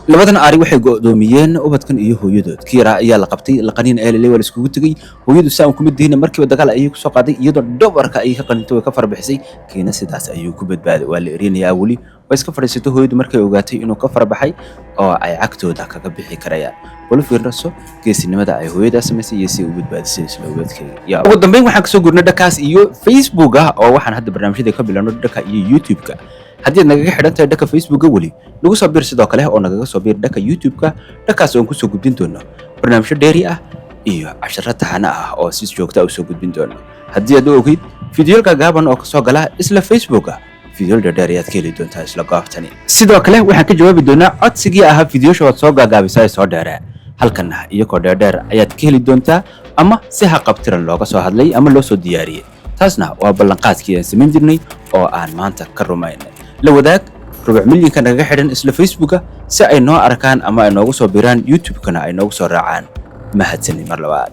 labadan ari waxay go'doomiyeen ubadkan iyo hooyadood kiira ayaa la qabtay laqaniin eelay wala iskugu tagay hooyadu saan kuma diina markiiba dagaal ayay ku soo qaaday iyadoo dhabarka ay ka qanintay way ka farbixisay kiina sidaas ayuu ku badbaaday waa la erinayaa wali way iska fadhiisatay hooyadu markay ogaatay inuu ka farbaxay oo ay cagtooda kaga bixi karayaan wala fiirnaso geesinimada ay hooyada samaysay iyo si uu badbaadisay isla ubadkeeda ugu dambeyn waxaan ka soo gurnay dhakaas iyo Facebook oo waxaan hadda barnaamijyada ka bilaabno dhaka iyo YouTube-ka haddii aad nagaga xidhan tahay dhaka Facebook wali nagu soo biir sidoo kale oo nagaga soo biir dhaka YouTube-ka dhakaas oo aan ku soo gudbin doono barnaamijyo dheeri ah iyo casharro taxane ah oo si joogto ah u soo gudbin doono haddii aad ogid fiidiyoolka gaaban oo ka soo gala isla Facebook fiidiyool dheer ayaad ka heli doontaa isla goobtani sidoo kale waxaan ka jawaabi doonaa codsigii ahaa fiidiyoosha soo gaagaabisay soo dheeree halkan iyagoo dheer ayaad ka heli doontaa ama si haqabtiran looga soo hadlay ama loo soo diyaariyay taasna waa ballanqaadkii aan samayn jirnay oo aan maanta ka rumaynay la wadaag rubuc milyanka naga xidhan isla Facebook si ay noo arkaan ama ay noogu soo biiraan YouTube-kana ay noogu soo raacaan mahadsanid mar labaad